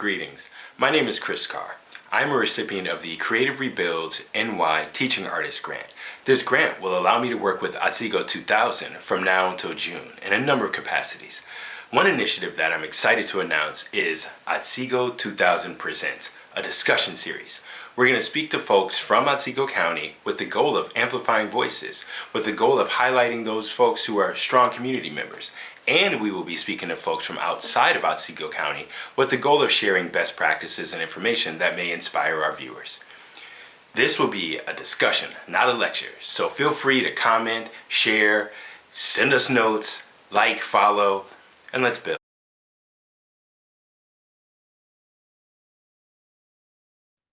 Greetings. My name is Chris Carr. I'm a recipient of the Creative Rebuilds NY Teaching Artist Grant. This grant will allow me to work with Otsego 2000 from now until June in a number of capacities. One initiative that I'm excited to announce is Otsego 2000 Presents, a discussion series. We're going to speak to folks from Otsego County with the goal of amplifying voices, with the goal of highlighting those folks who are strong community members. And we will be speaking to folks from outside of Otsego County with the goal of sharing best practices and information that may inspire our viewers. This will be a discussion, not a lecture, so feel free to comment, share, send us notes, like, follow, and let's build.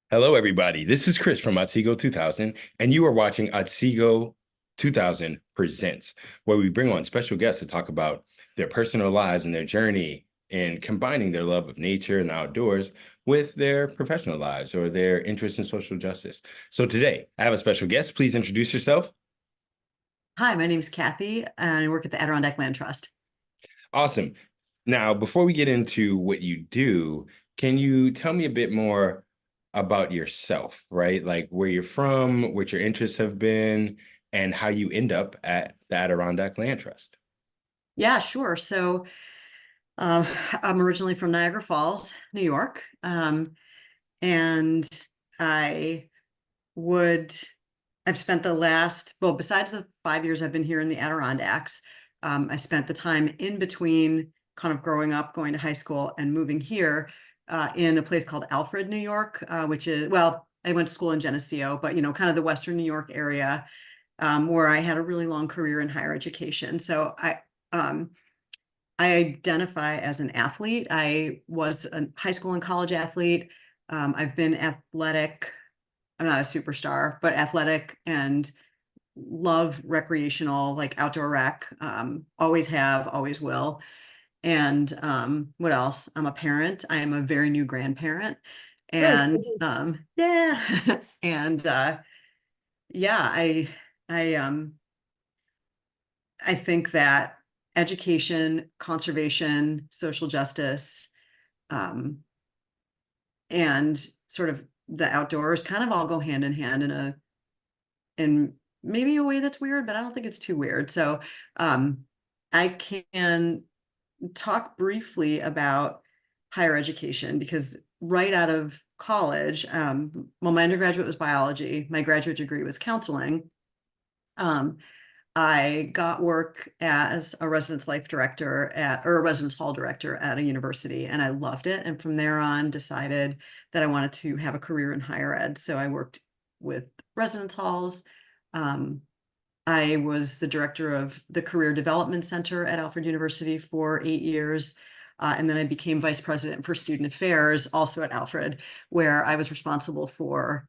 Hello, everybody. This is Chris from Otsego 2000, and you are watching Otsego 2000 Presents, where we bring on special guests to talk about their personal lives and their journey in combining their love of nature and the outdoors with their professional lives or their interest in social justice. So today, I have a special guest. Please introduce yourself. Hi, my name is Kathy, and I work at the Adirondack Land Trust. Awesome. Now, before we get into what you do, can you tell me a bit more about yourself, right? Like where you're from, what your interests have been, and how you end up at the Adirondack Land Trust. Yeah, sure. So I'm originally from Niagara Falls, New York, and I would, I've spent the last, well, besides the 5 years I've been here in the Adirondacks, I spent the time in between kind of growing up, going to high school, and moving here in a place called Alfred, New York, which is, well, I went to school in Geneseo, but, kind of the Western New York area, where I had a really long career in higher education. So I identify as an athlete. I was a high school and college athlete. I've been athletic. I'm not a superstar, but athletic and love recreational, like outdoor rec. Always have, always will. And what else? I'm a parent. I am a very new grandparent. And yeah. And yeah, I I think that education, conservation, social justice, and sort of the outdoors kind of all go hand in hand in maybe a way that's weird, but I don't think it's too weird. So I can talk briefly about higher education because right out of college, well, my undergraduate was biology, my graduate degree was counseling. I got work as a residence life director or a residence hall director at a university, and I loved it. And from there on, decided that I wanted to have a career in higher ed. So I worked with residence halls. I was the director of the Career Development Center at Alfred University for 8 years. And then I became vice president for student affairs, also at Alfred, where I was responsible for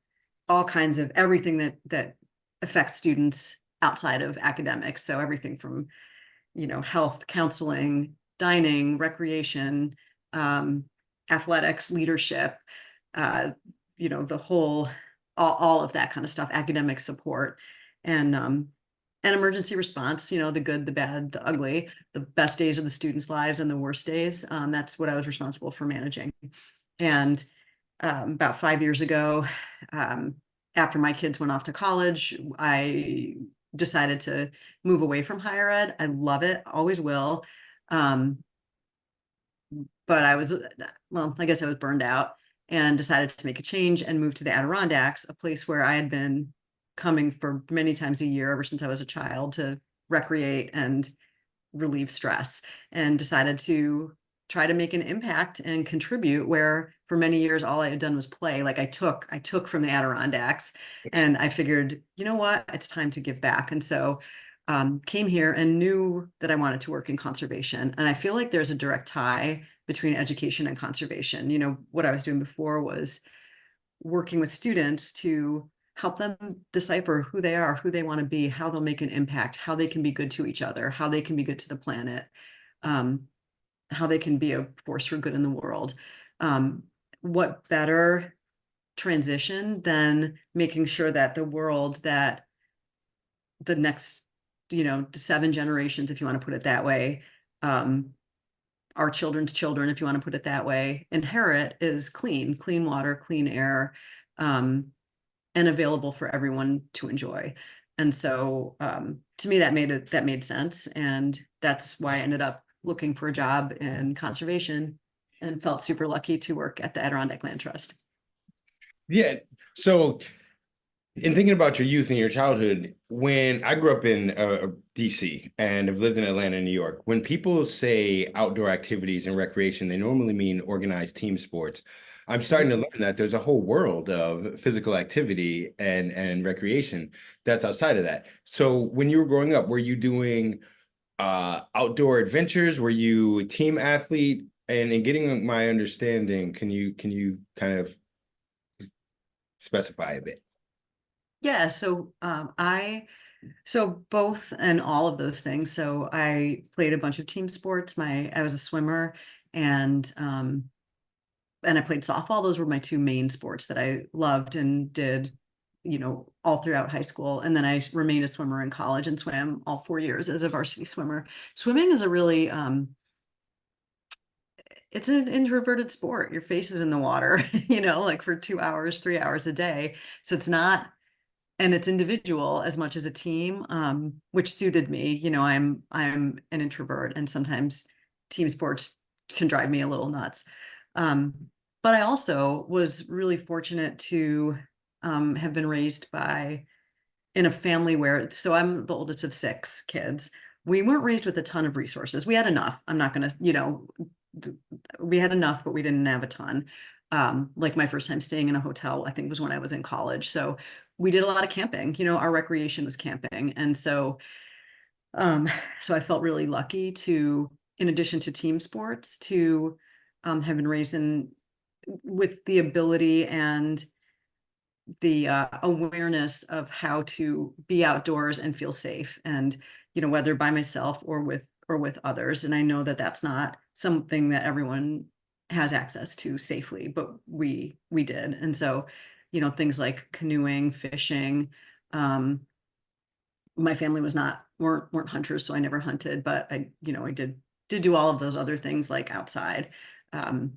all kinds of everything that affects students outside of academics. So everything from, health, counseling, dining, recreation, athletics, leadership, the whole, all of that kind of stuff, academic support, and emergency response, the good, the bad, the ugly, the best days of the students' lives and the worst days. That's what I was responsible for managing. And about 5 years ago, after my kids went off to college, I decided to move away from higher ed. I love it, always will. But I was, well, I guess I was burned out and decided to make a change and move to the Adirondacks, a place where I had been coming for many times a year ever since I was a child to recreate and relieve stress, and decided to try to make an impact and contribute where for many years all I had done was play. Like I took from the Adirondacks, and I figured, you know what, it's time to give back. And so came here and knew that I wanted to work in conservation. And I feel like there's a direct tie between education and conservation. What I was doing before was working with students to help them decipher who they are, who they want to be, how they'll make an impact, how they can be good to each other, how they can be good to the planet, how they can be a force for good in the world. What better transition than making sure that the world that the next, 7 generations, if you want to put it that way, are our children's children, if you want to put it that way, inherit is clean water, clean air, and available for everyone to enjoy. And so to me, that made sense. And that's why I ended up looking for a job in conservation and felt super lucky to work at the Adirondack Land Trust. Yeah. So in thinking about your youth and your childhood, when I grew up in DC and have lived in Atlanta and New York, when people say outdoor activities and recreation, they normally mean organized team sports. I'm starting to learn that there's a whole world of physical activity and recreation that's outside of that. So when you were growing up, were you doing outdoor adventures? Were you a team athlete? And in getting my understanding, can you kind of specify a bit? Yeah, so so both and all of those things. So I played a bunch of team sports. I was a swimmer, and I played softball. Those were my two main sports that I loved and did, all throughout high school. And then I remained a swimmer in college and swam all 4 years as a varsity swimmer. Swimming is a really it's an introverted sport. Your face is in the water, like for 2 hours, 3 hours a day. So it's not, and it's individual as much as a team, which suited me. I'm an introvert, and sometimes team sports can drive me a little nuts. Um, but I also was really fortunate to have been raised in a family where, so I'm the oldest of 6 kids. We weren't raised with a ton of resources. We had enough. I'm not gonna, we had enough, but we didn't have a ton. Like my first time staying in a hotel, I think was when I was in college. So we did a lot of camping. Our recreation was camping. And um, so I felt really lucky to, in addition to team sports, to have been raised with the ability and the awareness of how to be outdoors and feel safe, and whether by myself or with others. And I know that that's not something that everyone has access to safely, but we did. And so things like canoeing, fishing. My family weren't hunters, so I never hunted, but I did do all of those other things like outside. um,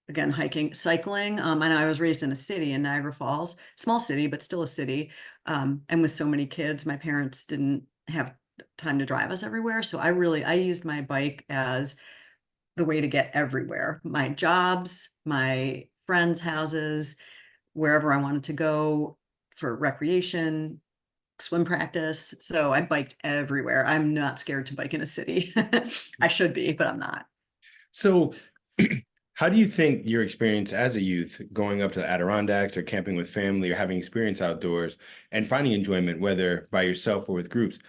Again, hiking, cycling. And I was raised in a city in Niagara Falls, small city, but still a city. And with so many kids, my parents didn't have time to drive us everywhere. So I used my bike as the way to get everywhere. My jobs, my friends' houses, wherever I wanted to go for recreation, swim practice. So I biked everywhere. I'm not scared to bike in a city. I should be, but I'm not. So, how do you think your experience as a youth, going up to the Adirondacks or camping with family or having experience outdoors and finding enjoyment, whether by yourself or with groups,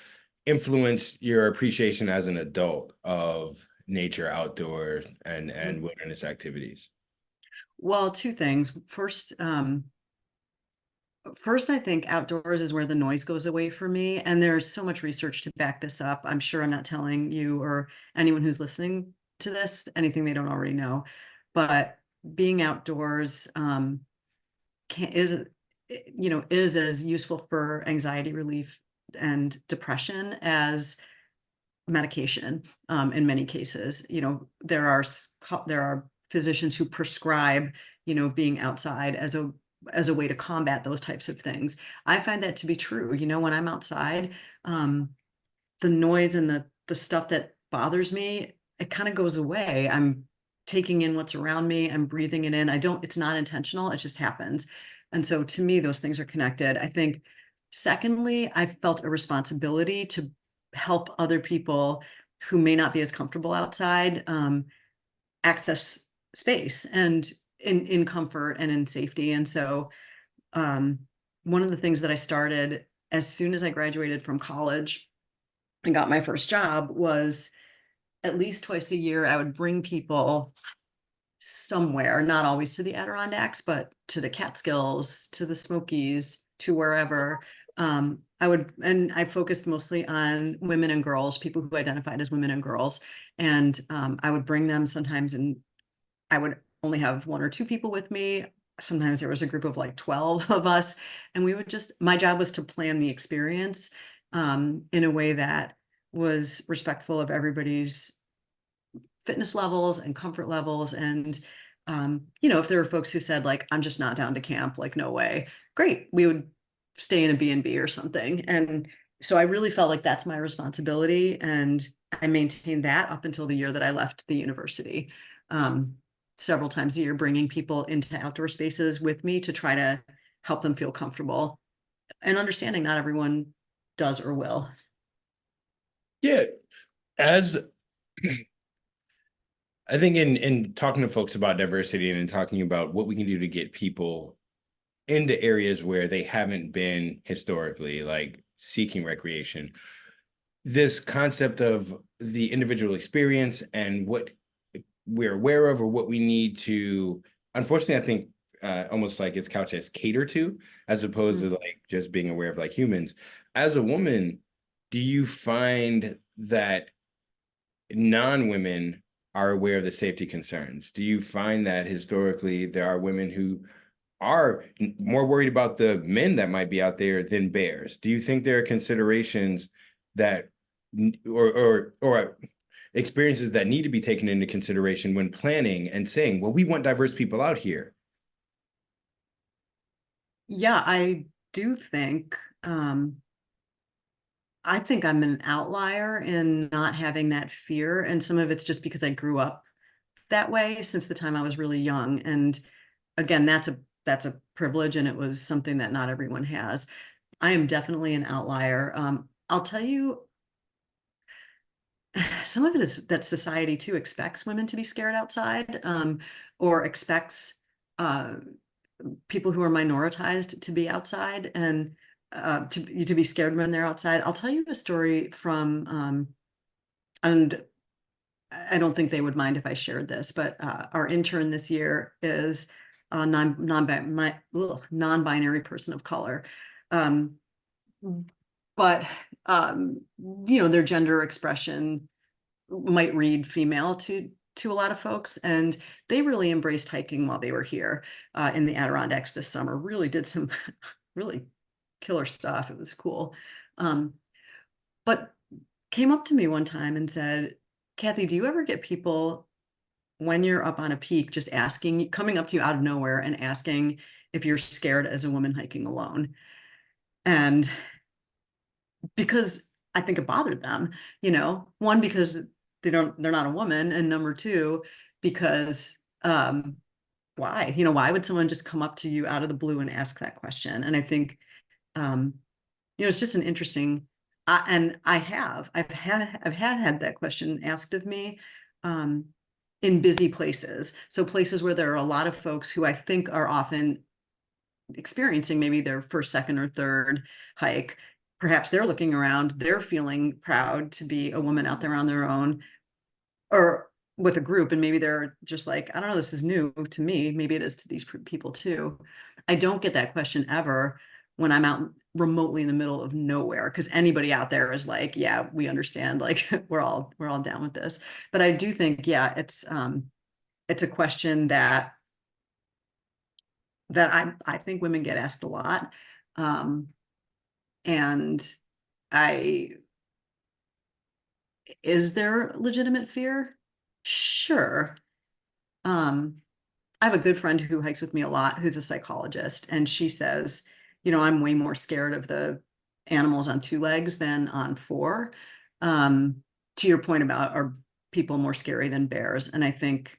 influenced your appreciation as an adult of nature, outdoors, and wilderness activities? Well, two things. First, I think outdoors is where the noise goes away for me. And there's so much research to back this up. I'm sure I'm not telling you or anyone who's listening to this anything they don't already know. But being outdoors can, is as useful for anxiety relief and depression as medication. In many cases, there are physicians who prescribe, being outside as a way to combat those types of things. I find that to be true. When I'm outside, the noise and the stuff that bothers me, it kind of goes away. I'm taking in what's around me. I'm breathing it in. It's not intentional. It just happens. And so to me, those things are connected. I think secondly, I felt a responsibility to help other people who may not be as comfortable outside, access space and in comfort and in safety. And so um, one of the things that I started as soon as I graduated from college and got my first job was at least twice a year, I would bring people somewhere, not always to the Adirondacks, but to the Catskills, to the Smokies, to wherever. And I focused mostly on women and girls, people who identified as women and girls. And I would bring them sometimes, and I would only have 1 or 2 people with me. Sometimes there was a group of like 12 of us, and my job was to plan the experience in a way that was respectful of everybody's fitness levels and comfort levels. And, if there were folks who said like, I'm just not down to camp, like, no way, great. We would stay in a B&B or something. And so I really felt like that's my responsibility. And I maintained that up until the year that I left the university. Um, Several times a year, bringing people into outdoor spaces with me to try to help them feel comfortable and understanding not everyone does or will. Yeah, as I think in talking to folks about diversity and in talking about what we can do to get people into areas where they haven't been historically, like seeking recreation, this concept of the individual experience and what we're aware of or what we need to, unfortunately, I think almost like it's couched as cater to, as opposed to like just being aware of like humans. As a woman, do you find that non-women are aware of the safety concerns? Do you find that historically there are women who are more worried about the men that might be out there than bears? Do you think there are considerations that or experiences that need to be taken into consideration when planning and saying, well, we want diverse people out here? Yeah, I do think I think I'm an outlier in not having that fear. And some of it's just because I grew up that way since the time I was really young. And again, that's a privilege, and it was something that not everyone has. I am definitely an outlier. I'll tell you, some of it is that society too expects women to be scared outside, or expects uh, people who are minoritized to be outside and to be scared when they're outside. I'll tell you a story from, and I don't think they would mind if I shared this, but our intern this year is a non-binary person of color. Um, but their gender expression might read female to a lot of folks, and they really embraced hiking while they were here in the Adirondacks this summer. Really did some really killer stuff. It was cool. But came up to me one time and said, Kathy, do you ever get people when you're up on a peak just asking, coming up to you out of nowhere and asking if you're scared as a woman hiking alone? And because I think it bothered them, one, because they're not a woman, and number two, because why would someone just come up to you out of the blue and ask that question? And I think it's just an interesting, and I've had that question asked of me in busy places. So places where there are a lot of folks who I think are often experiencing maybe their first, second, or third hike. Perhaps they're looking around, they're feeling proud to be a woman out there on their own or with a group, and maybe they're just like, I don't know, this is new to me. Maybe it is to these people too. I don't get that question ever when I'm out remotely in the middle of nowhere, because anybody out there is like, yeah, we understand, like we're all down with this. But I do think, yeah, it's a question that I think women get asked a lot. And is there legitimate fear? Sure. I have a good friend who hikes with me a lot, who's a psychologist, and she says, I'm way more scared of the animals on two legs than on four. To your point about, are people more scary than bears? And I think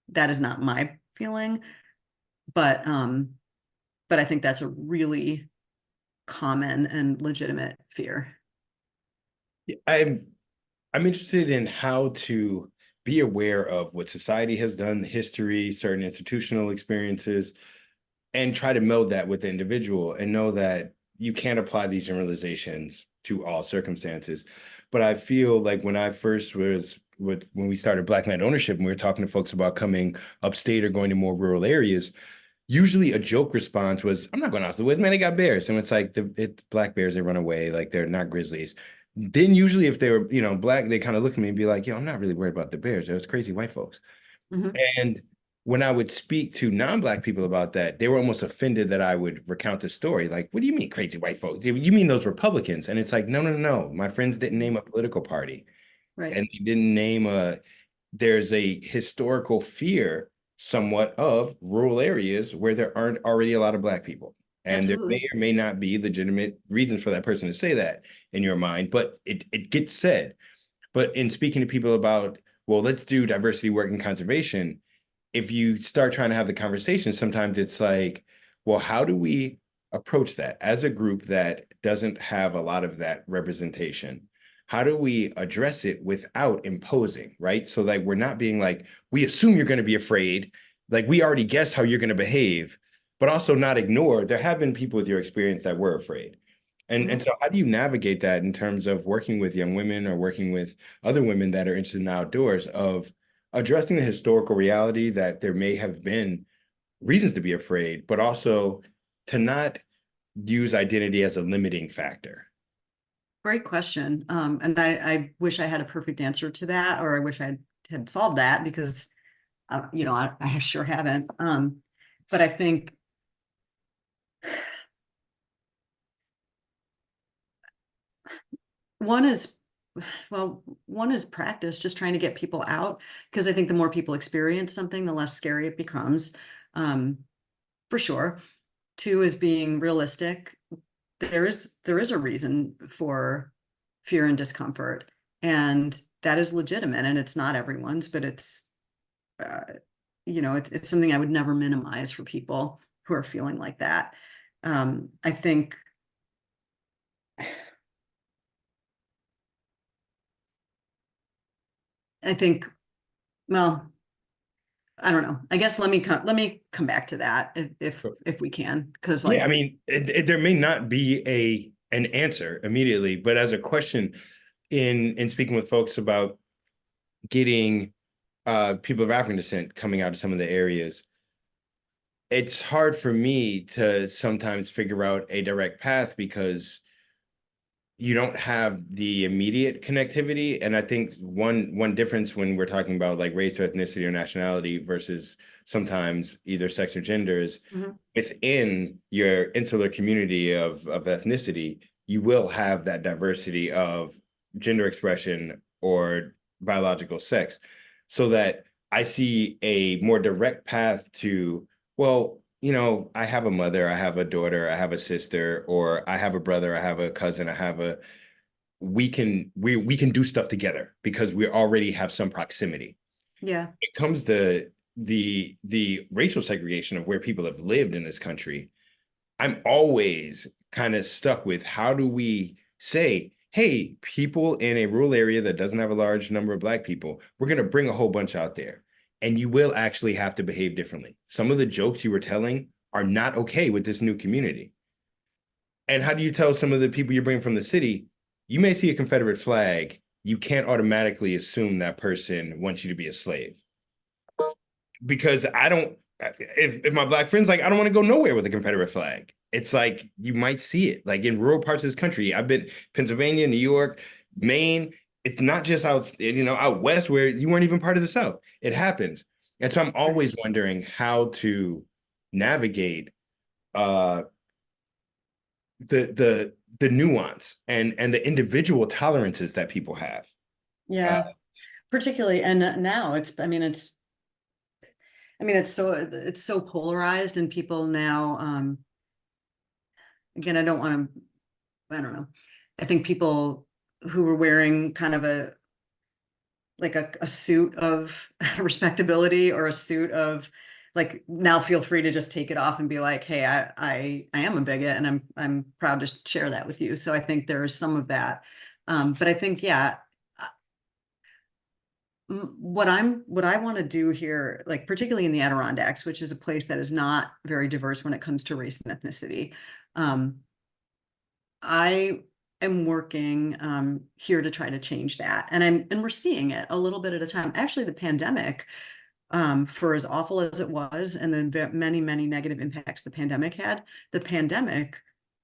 that is not my feeling, but I think that's a really common and legitimate fear. I'm interested in how to be aware of what society has done, the history, certain institutional experiences, and try to meld that with the individual and know that you can't apply these generalizations to all circumstances. But I feel like when I first when we started Black Land Ownership and we were talking to folks about coming upstate or going to more rural areas, usually a joke response was, I'm not going out to the woods, man, they got bears. And it's like, it's black bears, they run away, like they're not grizzlies. Then usually if they were, black, they kind of look at me and be like, yo, I'm not really worried about the bears. Those crazy white folks. Mhm. And when I would speak to non-black people about that, they were almost offended that I would recount the story. Like, what do you mean crazy white folks? You mean those Republicans? And it's like, no. My friends didn't name a political party. Right. And they didn't name there's a historical fear somewhat of rural areas where there aren't already a lot of Black people. And there may Absolutely. or may not be legitimate reasons for that person to say that in your mind, but it gets said. But in speaking to people about, well, let's do diversity work and conservation, if you start trying to have the conversation, sometimes it's like, well, how do we approach that as a group that doesn't have a lot of that representation? How do we address it without imposing, right? So like we're not being like, we assume you're going to be afraid, like we already guess how you're going to behave, but also not ignore there have been people with your experience that were afraid. And so how do you navigate that in terms of working with young women or working with other women that are interested in outdoors of addressing the historical reality that there may have been reasons to be afraid, but also to not use identity as a limiting factor? Great question. And I wish I had a perfect answer to that, or I wish I had solved that because, I sure haven't. But I think one is, one is practice, just trying to get people out, because I think the more people experience something, the less scary it becomes, for sure. Two is being realistic. There is a reason for fear and discomfort, and that is legitimate, and it's not everyone's, but uh, it's something I would never minimize for people who are feeling like that. I think I think, well, I don't know. I guess let me come back to that if we can, because Yeah, I like, mean, there may not be an answer immediately, but as a question in speaking with folks about getting people of African descent coming out of some of the areas, it's hard for me to sometimes figure out a direct path because you don't have the immediate connectivity. And I think one difference when we're talking about like race or ethnicity or nationality versus sometimes either sex or gender is mhm, within your insular community of ethnicity, you will have that diversity of gender expression or biological sex. So that I see a more direct path to, well, I have a mother, I have a daughter, I have a sister, or I have a brother, I have a cousin, we can do stuff together because we already have some proximity. yeah, It comes to the racial segregation of where people have lived in this country. I'm always kind of stuck with how do we say, hey, people in a rural area that doesn't have a large number of Black people, we're going to bring a whole bunch out there. And you will actually have to behave differently. Some of the jokes you were telling are not okay with this new community. And how do you tell some of the people you bring from the city, you may see a Confederate flag, you can't automatically assume that person wants you to be a slave? Because I don't, if my Black friends like, I don't want to go nowhere with a Confederate flag. It's like you might see it like in rural parts of this country. I've been Pennsylvania, New York, Maine. It's not just out west where you weren't even part of the South. It happens. And so I'm right. always wondering how to navigate uh the nuance and the individual tolerances that people have. Uh, Yeah, particularly, and now it's so polarized, and people now, again, I don't know. I think people who were wearing kind of a suit of respectability, or a suit of, like, now feel free to just take it off and be like, hey, I am a bigot, and I'm proud to share that with you. So I think there's some of that. But I think, yeah, what I want to do here, like particularly in the Adirondacks, which is a place that is not very diverse when it comes to race and ethnicity. Um, I am working here to try to change that. And we're seeing it a little bit at a time. Actually, the pandemic, for as awful as it was, and the many, many negative impacts the pandemic had, the pandemic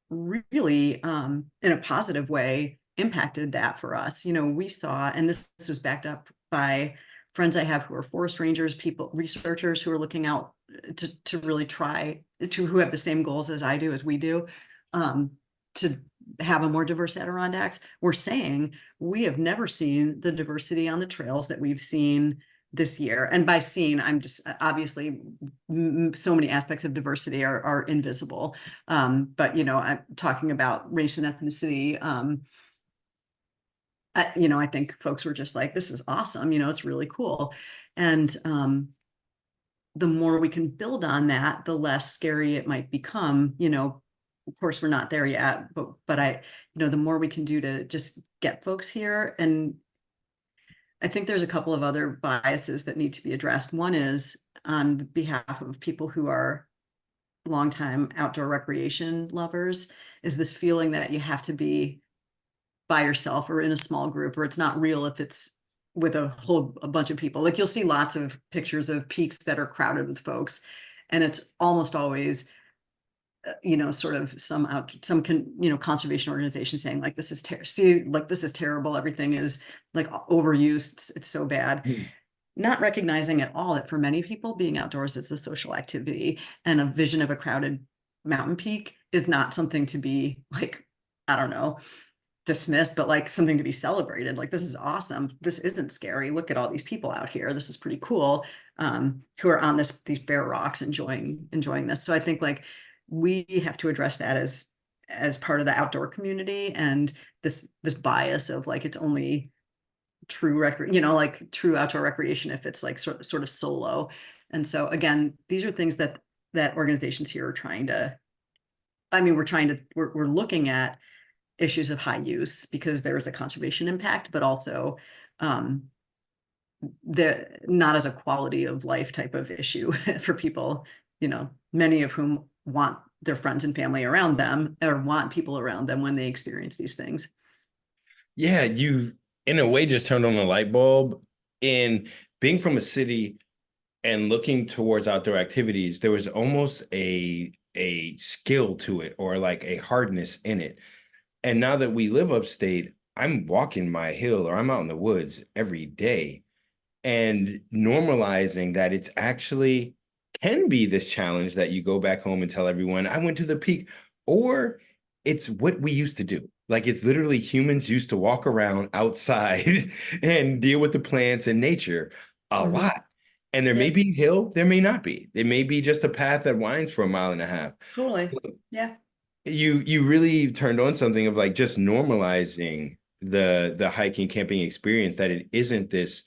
really, in a positive way, impacted that for us. We saw, and this was backed up by friends I have who are forest rangers, people, researchers who are looking out to really try to, who have the same goals as I do, as we do, um, to have a more diverse Adirondacks. We're saying we have never seen the diversity on the trails that we've seen this year. And by seen, I'm just obviously so many aspects of diversity are invisible. But you know, I'm talking about race and ethnicity. You know, I think folks were just like, this is awesome. You know, it's really cool. And the more we can build on that, the less scary it might become. You know, of course, we're not there yet, but you know, the more we can do to just get folks here. And I think there's a couple of other biases that need to be addressed. One is on behalf of people who are longtime outdoor recreation lovers, is this feeling that you have to be by yourself or in a small group, or it's not real if it's with a bunch of people. Like you'll see lots of pictures of peaks that are crowded with folks, and it's almost always you know, sort of you know, conservation organization saying like, this is this is terrible. Everything is like overused. It's so bad. Not recognizing at all that for many people being outdoors is a social activity, and a vision of a crowded mountain peak is not something to be like, I don't know, dismissed, but like something to be celebrated. Like, this is awesome. This isn't scary. Look at all these people out here. This is pretty cool. Who are on these bare rocks enjoying this. So I think like we have to address that as part of the outdoor community, and this bias of like it's only you know, like true outdoor recreation if it's like sort of solo. And so again, these are things that organizations here are trying to, I mean, we're looking at issues of high use because there is a conservation impact, but also the not as a quality of life type of issue for people, you know, many of whom want their friends and family around them or want people around them when they experience these things. Yeah, you in a way just turned on a light bulb. In being from a city and looking towards outdoor activities, there was almost a skill to it, or like a hardness in it. And now that we live upstate, I'm walking my hill or I'm out in the woods every day, and normalizing that it's actually can be this challenge that you go back home and tell everyone, I went to the peak, or it's what we used to do. Like it's literally humans used to walk around outside and deal with the plants and nature a lot. And there may be a hill, there may not be. It may be just a path that winds for a mile and a half. Totally. Yeah. You really turned on something of like just normalizing the hiking camping experience, that it isn't this.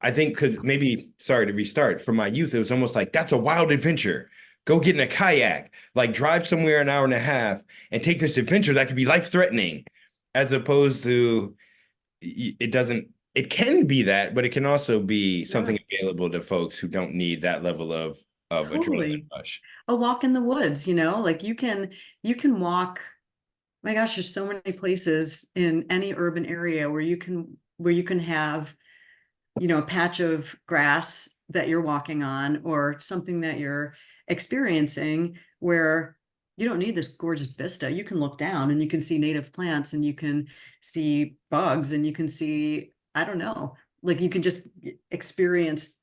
I think because maybe, sorry to restart, from my youth, it was almost like that's a wild adventure. Go get in a kayak, like drive somewhere an hour and a half and take this adventure that could be life-threatening, as opposed to it can be that, but it can also be something available to folks who don't need that level of Totally. adrenaline rush. A walk in the woods, you know, like you can walk. My gosh, there's so many places in any urban area where you can have, you know, a patch of grass that you're walking on or something that you're experiencing where you don't need this gorgeous vista. You can look down and you can see native plants and you can see bugs and you can see, I don't know, like you can just experience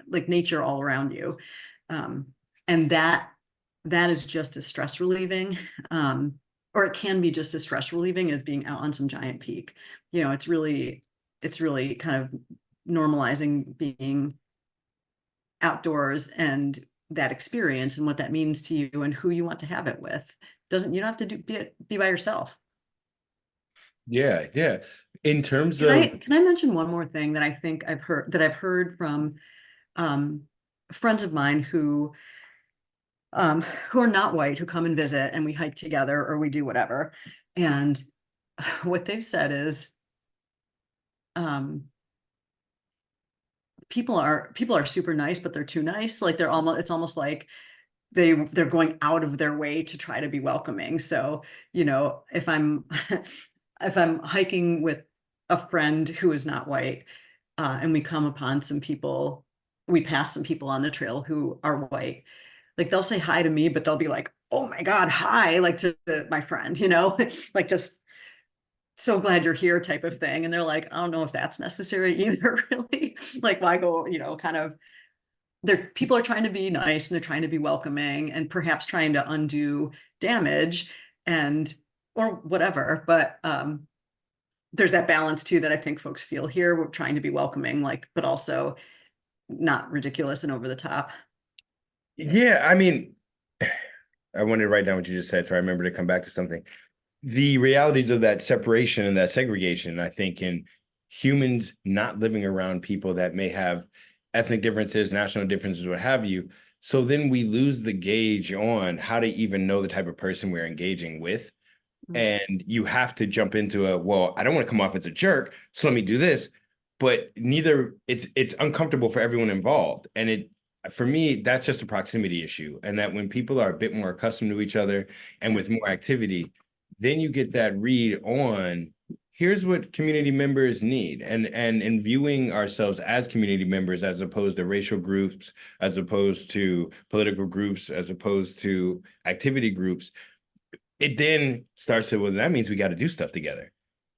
like nature all around you. And that is just as stress relieving, or it can be just as stress relieving as being out on some giant peak. You know, it's really kind of normalizing being outdoors and that experience and what that means to you and who you want to have it with. You don't have to be by yourself. Yeah, yeah. In terms Can of I mention one more thing that I think I've heard from friends of mine who are not white, who come and visit and we hike together or we do whatever. And what they've said is people are super nice, but they're too nice. Like it's almost like they're going out of their way to try to be welcoming. So, you know, if I'm if I'm hiking with a friend who is not white, and we come upon some people, we pass some people on the trail who are white, like they'll say hi to me, but they'll be like, oh my God, hi, like to my friend, you know, like just so glad you're here type of thing. And they're like, I don't know if that's necessary either, really. Like, why go, you know, kind of people are trying to be nice and they're trying to be welcoming and perhaps trying to undo damage and or whatever. But there's that balance too that I think folks feel here. We're trying to be welcoming, like, but also not ridiculous and over the top. Yeah, I mean, I wanted to write down what you just said, so I remember to come back to something. The realities of that separation and that segregation, I think, in humans not living around people that may have ethnic differences, national differences, what have you. So then we lose the gauge on how to even know the type of person we're engaging with. Mm. And you have to jump into well, I don't want to come off as a jerk, so let me do this. But neither, it's uncomfortable for everyone involved. And for me, that's just a proximity issue. And that when people are a bit more accustomed to each other and with more activity, then you get that read on here's what community members need. And in viewing ourselves as community members, as opposed to racial groups, as opposed to political groups, as opposed to activity groups, it then starts to, well, that means we got to do stuff together.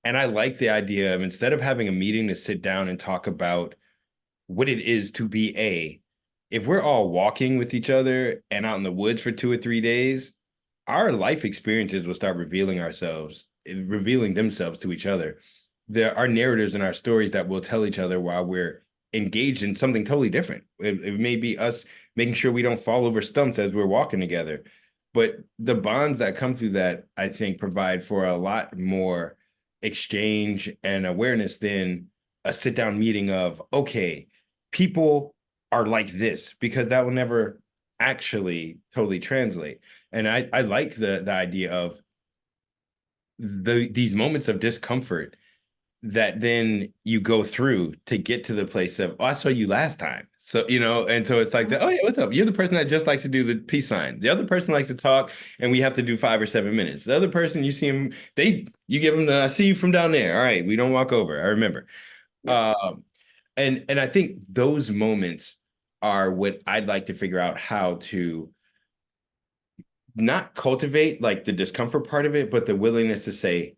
And I like the idea of, instead of having a meeting to sit down and talk about what it is to be if we're all walking with each other and out in the woods for 2 or 3 days, our life experiences will start revealing themselves to each other. There are narratives in our stories that we'll tell each other while we're engaged in something totally different. It may be us making sure we don't fall over stumps as we're walking together. But the bonds that come through that, I think, provide for a lot more exchange and awareness than a sit down meeting of, okay, people are like this, because that will never actually totally translate. And I like the idea of these moments of discomfort that then you go through to get to the place of, oh, I saw you last time. So, and so it's like, oh yeah, what's up? You're the person that just likes to do the peace sign. The other person likes to talk and we have to do 5 or 7 minutes. The other person, you see him, you give them the, I see you from down there. All right, we don't walk over. I remember. Yeah. And I think those moments are what I'd like to figure out how to not cultivate, like the discomfort part of it, but the willingness to say,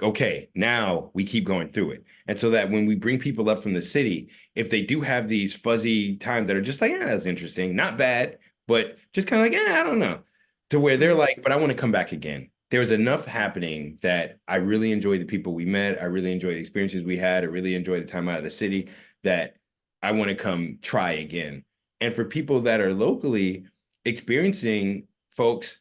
okay, now we keep going through it. And so that when we bring people up from the city, if they do have these fuzzy times that are just like, yeah, that's interesting, not bad, but just kind of like, I don't know, to where they're like, but I want to come back again. There was enough happening that I really enjoy the people we met. I really enjoy the experiences we had. I really enjoy the time out of the city, that I want to come try again. And for people that are locally experiencing folks,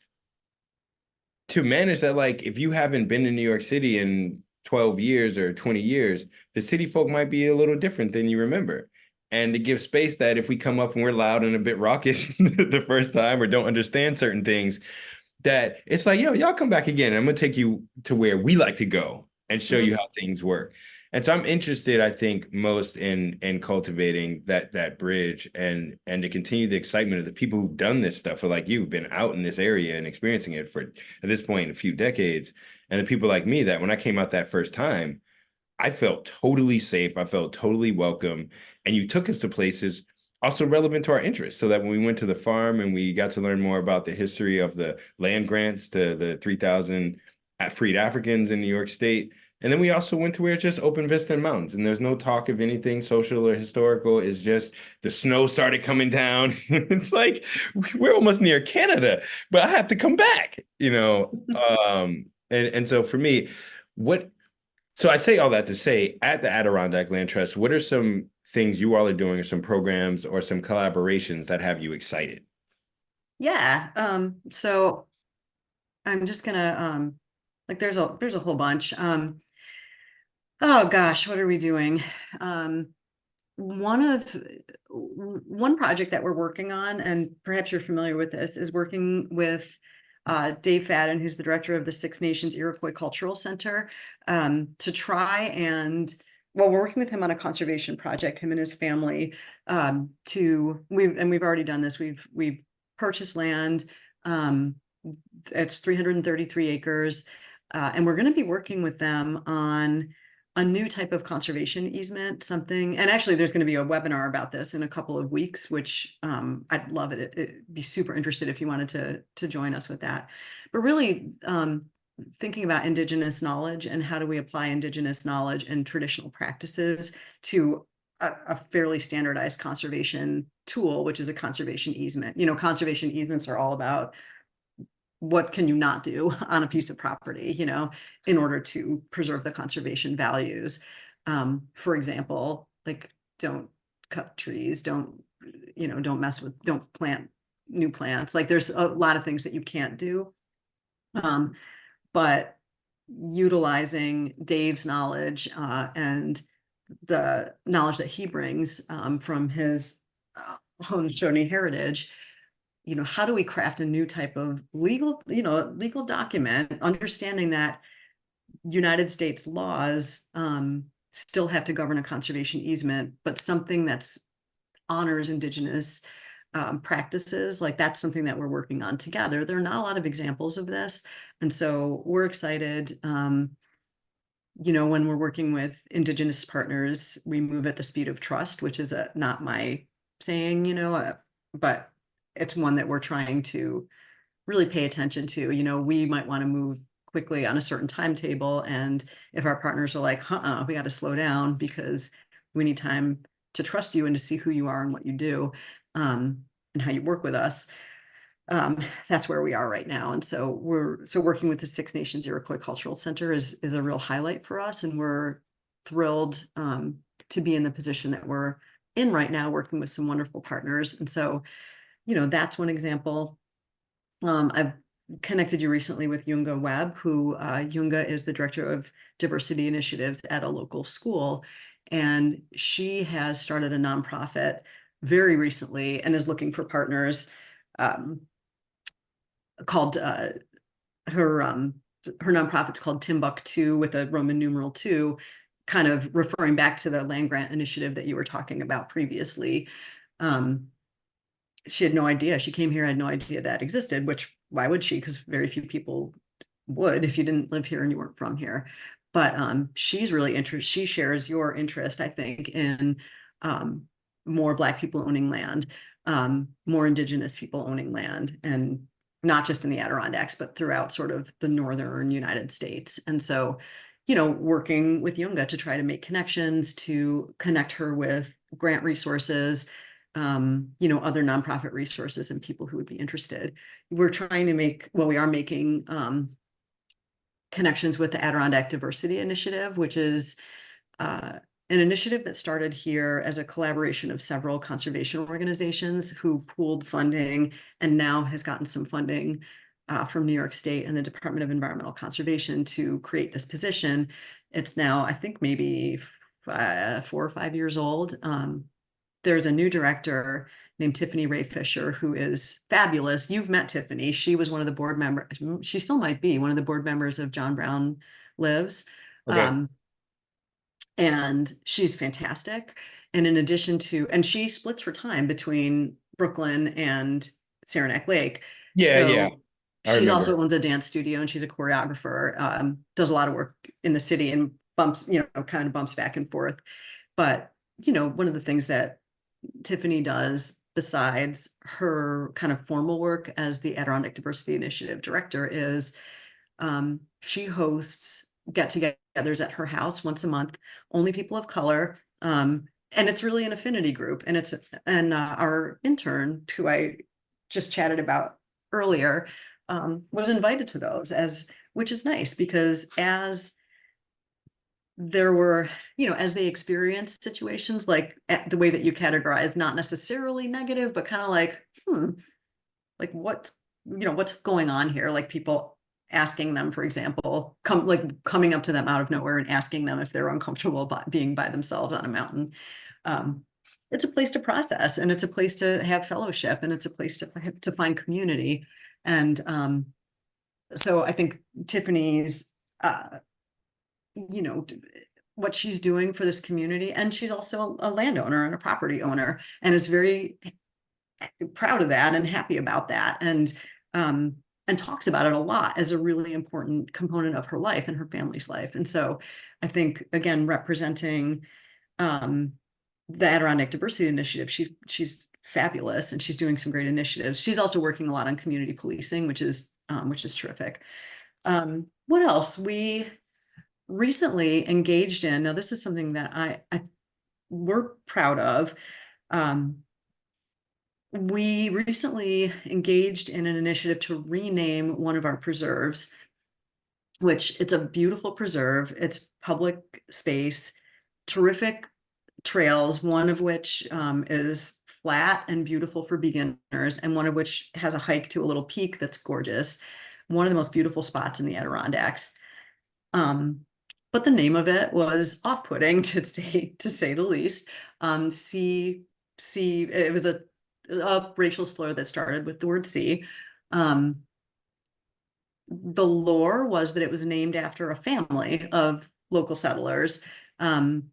to manage that, like if you haven't been to New York City in 12 years or 20 years, the city folk might be a little different than you remember. And to give space that if we come up and we're loud and a bit raucous the first time or don't understand certain things, that it's like, yo, y'all come back again. I'm gonna take you to where we like to go and show you how things work. And so I'm interested, I think, most in cultivating that bridge and to continue the excitement of the people who've done this stuff, for like you've been out in this area and experiencing it for, at this point, a few decades. And the people like me that when I came out that first time, I felt totally safe. I felt totally welcome. And you took us to places also relevant to our interests, so that when we went to the farm and we got to learn more about the history of the land grants to the 3,000 freed Africans in New York State. And then we also went to where it's just open vista and mountains, and there's no talk of anything social or historical. It's just the snow started coming down. It's like, we're almost near Canada, but I have to come back. And so for me, so I say all that to say, at the Adirondack Land Trust, what are some things you all are doing, or some programs or some collaborations that have you excited? Yeah. So I'm just gonna like there's a whole bunch. Oh gosh, what are we doing? One of one project that we're working on, and perhaps you're familiar with this, is working with Dave Fadden, who's the director of the Six Nations Iroquois Cultural Center, to try and, well, we're working with him on a conservation project, him and his family, we've already done this. We've purchased land. It's 333 acres. And we're going to be working with them on a new type of conservation easement, something, and actually there's going to be a webinar about this in a couple of weeks, which I'd love it. It'd be super interested if you wanted to join us with that. But really thinking about Indigenous knowledge and how do we apply Indigenous knowledge and traditional practices to a fairly standardized conservation tool, which is a conservation easement. Conservation easements are all about what can you not do on a piece of property, in order to preserve the conservation values. For example, like don't cut trees, don't don't plant new plants. Like there's a lot of things that you can't do. But utilizing Dave's knowledge and the knowledge that he brings from his Haudenosaunee heritage, how do we craft a new type of legal document, understanding that United States laws still have to govern a conservation easement, but something that's honors indigenous practices, like that's something that we're working on together. There are not a lot of examples of this. And so we're excited. When we're working with indigenous partners, we move at the speed of trust, which is not my saying, but it's one that we're trying to really pay attention to. We might want to move quickly on a certain timetable. And if our partners are like, we got to slow down because we need time to trust you and to see who you are and what you do, and how you work with us. That's where we are right now. And so working with the Six Nations Iroquois Cultural Center is a real highlight for us. And we're thrilled to be in the position that we're in right now, working with some wonderful partners. And so, that's one example. I've connected you recently with Yunga Webb, who Yunga is the director of diversity initiatives at a local school. And she has started a nonprofit very recently and is looking for partners called her nonprofit's called Timbuktu with a Roman numeral 2, kind of referring back to the land grant initiative that you were talking about previously. She had no idea. She came here, had no idea that existed, which why would she? Because very few people would if you didn't live here and you weren't from here. But she's really interested. She shares your interest, I think, in more Black people owning land, more Indigenous people owning land, and not just in the Adirondacks, but throughout sort of the northern United States. And so, working with Yunga to try to make connections, to connect her with grant resources, other nonprofit resources and people who would be interested. We are making connections with the Adirondack Diversity Initiative, which is an initiative that started here as a collaboration of several conservation organizations who pooled funding and now has gotten some funding from New York State and the Department of Environmental Conservation to create this position. It's now, I think, maybe 4 or 5 years old. There's a new director named Tiffany Ray Fisher, who is fabulous. You've met Tiffany. She was one of the board members. She still might be one of the board members of John Brown Lives. Okay. And she's fantastic. And in addition to, and she splits her time between Brooklyn and Saranac Lake. Yeah. I She's remember. also owns a dance studio and she's a choreographer, does a lot of work in the city and bumps back and forth. But, one of the things that Tiffany does besides her kind of formal work as the Adirondack Diversity Initiative director is she hosts get-togethers at her house once a month, only people of color. And it's really an affinity group. And our intern, who I just chatted about earlier, was invited to those, which is nice because as there were, as they experienced situations like the way that you categorize, not necessarily negative, but kind of like, like what's going on here? Like people asking them, for example, coming up to them out of nowhere and asking them if they're uncomfortable being by themselves on a mountain. It's a place to process, and it's a place to have fellowship, and it's a place to find community. And so I think Tiffany's, what she's doing for this community, and she's also a landowner and a property owner, and is very proud of that and happy about that, and talks about it a lot as a really important component of her life and her family's life. And so I think, again, representing the Adirondack Diversity Initiative, she's fabulous, and she's doing some great initiatives. She's also working a lot on community policing, which is terrific. What else? We recently engaged in, now this is something that we're proud of. We recently engaged in an initiative to rename one of our preserves, which it's a beautiful preserve. It's public space, terrific trails, one of which is flat and beautiful for beginners, and one of which has a hike to a little peak that's gorgeous. One of the most beautiful spots in the Adirondacks. But the name of it was off-putting to say the least. It was a racial slur that started with the word C. The lore was that it was named after a family of local settlers. And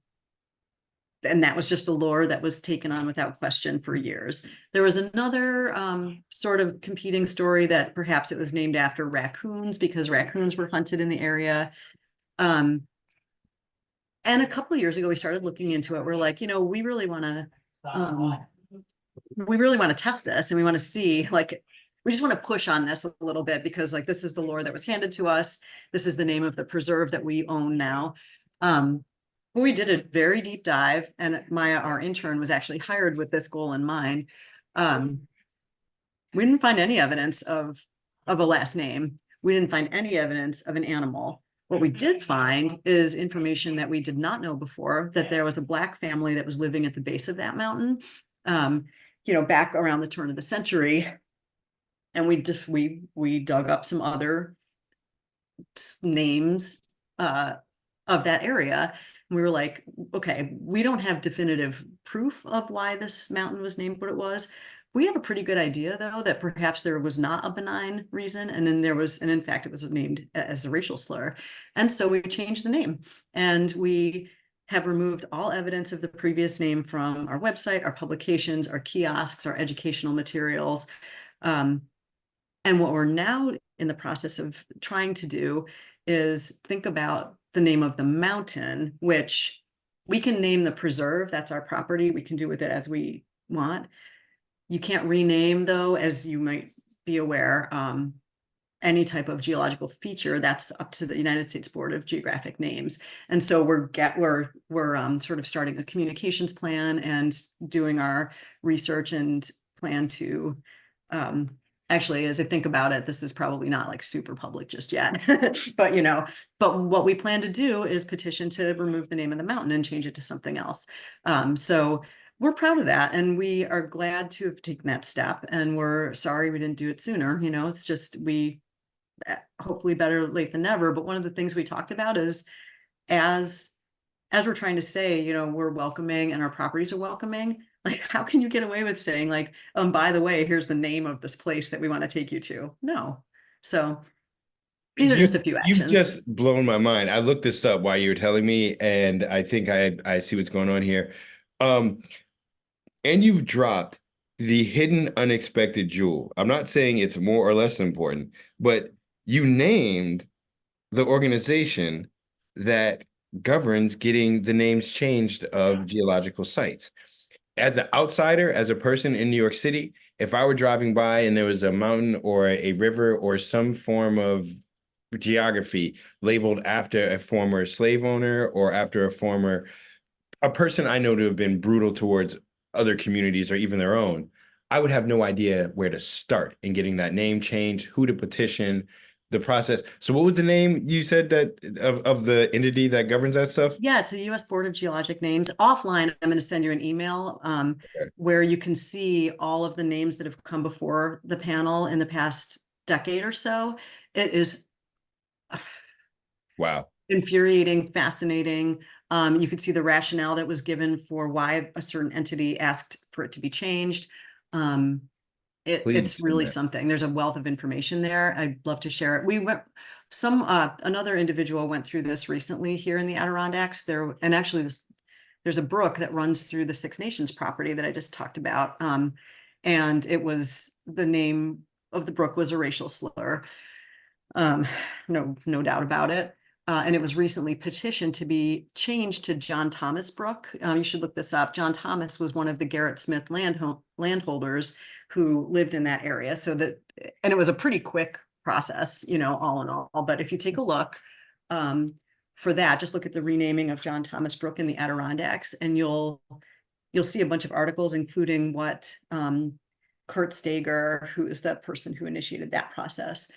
that was just a lore that was taken on without question for years. There was another sort of competing story that perhaps it was named after raccoons because raccoons were hunted in the area. And a couple of years ago, we started looking into it. We're like, we really want to test this, and we want to see, like, we just want to push on this a little bit because, like, this is the lore that was handed to us. This is the name of the preserve that we own now. But we did a very deep dive, and Maya, our intern, was actually hired with this goal in mind. We didn't find any evidence of a last name. We didn't find any evidence of an animal. What we did find is information that we did not know before, that there was a Black family that was living at the base of that mountain, back around the turn of the century. And we dug up some other names of that area. And we were like, okay, we don't have definitive proof of why this mountain was named what it was. We have a pretty good idea, though, that perhaps there was not a benign reason. And in fact, it was named as a racial slur. And so we changed the name, and we have removed all evidence of the previous name from our website, our publications, our kiosks, our educational materials. And what we're now in the process of trying to do is think about the name of the mountain, which we can name the preserve. That's our property. We can do with it as we want. You can't rename, though, as you might be aware, any type of geological feature. That's up to the United States Board of Geographic Names. And so we're sort of starting a communications plan and doing our research and plan to actually, as I think about it, this is probably not like super public just yet, but what we plan to do is petition to remove the name of the mountain and change it to something else. So we're proud of that, and we are glad to have taken that step, and we're sorry we didn't do it sooner. It's just, hopefully better late than never. But one of the things we talked about is as we're trying to say, we're welcoming and our properties are welcoming. Like, how can you get away with saying, like, by the way, here's the name of this place that we want to take you to? No. So these are just a few actions. You've just blown my mind. I looked this up while you were telling me, and I think I see what's going on here. And you've dropped the hidden unexpected jewel. I'm not saying it's more or less important, but you named the organization that governs getting the names changed of geological sites. As an outsider, as a person in New York City, if I were driving by and there was a mountain or a river or some form of geography labeled after a former slave owner or after a person I know to have been brutal towards other communities or even their own, I would have no idea where to start in getting that name changed, who to petition, the process. So what was the name you said that of the entity that governs that stuff? Yeah, it's a U.S. Board of Geologic Names. Offline, I'm going to send you an email where you can see all of the names that have come before the panel in the past decade or so. It is wow, infuriating, fascinating. You could see the rationale that was given for why a certain entity asked for it to be changed. It's really something. There's a wealth of information there. I'd love to share it. Another individual went through this recently here in the Adirondacks. There's a brook that runs through the Six Nations property that I just talked about. And the name of the brook was a racial slur. No doubt about it. And it was recently petitioned to be changed to John Thomas Brook. You should look this up. John Thomas was one of the Garrett Smith landholders who lived in that area. And it was a pretty quick process, all in all. But if you take a look for that, just look at the renaming of John Thomas Brook in the Adirondacks, and you'll see a bunch of articles, including what Kurt Stager, who is the person who initiated that process,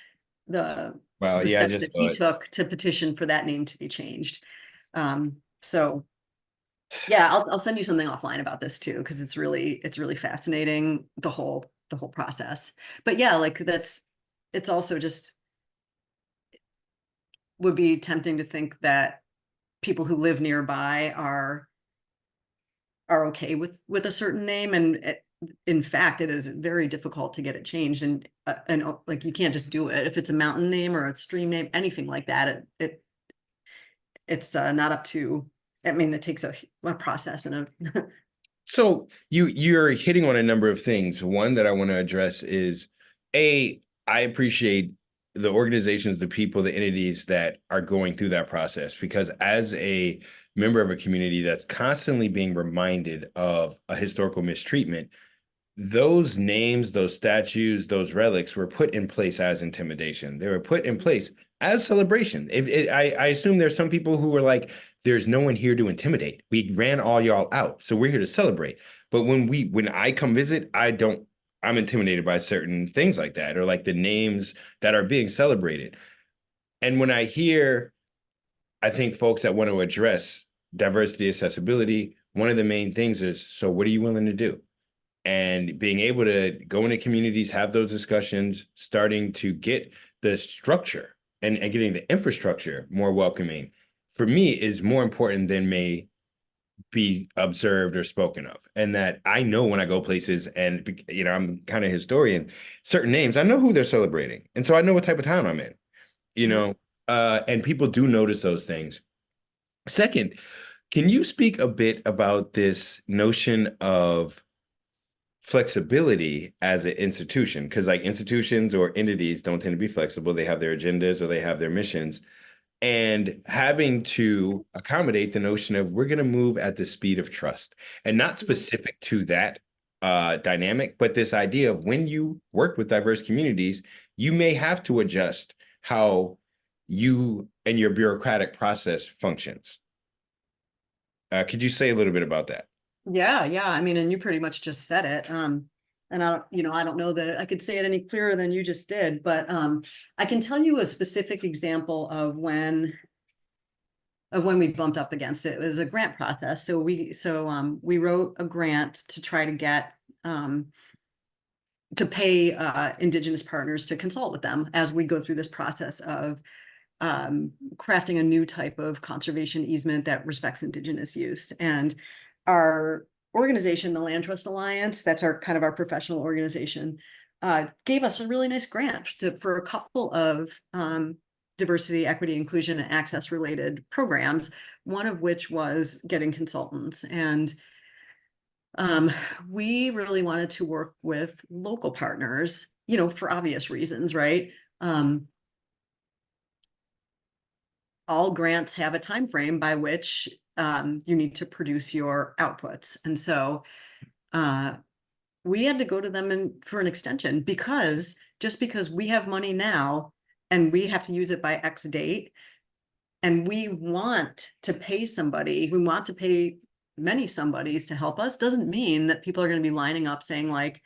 the steps that he took to petition for that name to be changed. So Yeah, I'll send you something offline about this too, because it's really fascinating, the whole process. But yeah, like it's also just would be tempting to think that people who live nearby are okay with a certain name, and in fact, it is very difficult to get it changed, and like you can't just do it if it's a mountain name or a stream name, anything like that. It's not up to. I mean, it takes a process and a So you're hitting on a number of things. One that I want to address is I appreciate the organizations, the people, the entities that are going through that process, because as a member of a community that's constantly being reminded of a historical mistreatment, those names, those statues, those relics were put in place as intimidation. They were put in place as celebration. I assume there's some people who were like, there's no one here to intimidate. We ran all y'all out, so we're here to celebrate. But when I come visit, I'm intimidated by certain things like that, or like the names that are being celebrated. And when I hear, I think folks that want to address diversity, accessibility, one of the main things is, so what are you willing to do? And being able to go into communities, have those discussions, starting to get the structure and getting the infrastructure more welcoming, for me, is more important than may be observed or spoken of. And that I know when I go places, and I'm kind of historian, certain names, I know who they're celebrating. And so I know what type of town I'm in, you know, and people do notice those things. Second, can you speak a bit about this notion of flexibility as an institution? Because like institutions or entities don't tend to be flexible. They have their agendas or they have their missions, and having to accommodate the notion of we're going to move at the speed of trust, and not specific to that dynamic, but this idea of when you work with diverse communities, you may have to adjust how you and your bureaucratic process functions. Could you say a little bit about that? Yeah. I mean, and you pretty much just said it. And I don't know that I could say it any clearer than you just did, but I can tell you a specific example of when we bumped up against it. It was a grant process. So we wrote a grant to try to get to pay Indigenous partners to consult with them as we go through this process of crafting a new type of conservation easement that respects Indigenous use. And our organization, the Land Trust Alliance, that's our kind of our professional organization, gave us a really nice grant for a couple of diversity, equity, inclusion, and access related programs, one of which was getting consultants. And we really wanted to work with local partners, for obvious reasons, right? All grants have a time frame by which you need to produce your outputs. And so we had to go to them for an extension, because just because we have money now and we have to use it by X date, and we want to pay somebody, we want to pay many somebodies to help us, doesn't mean that people are going to be lining up saying like,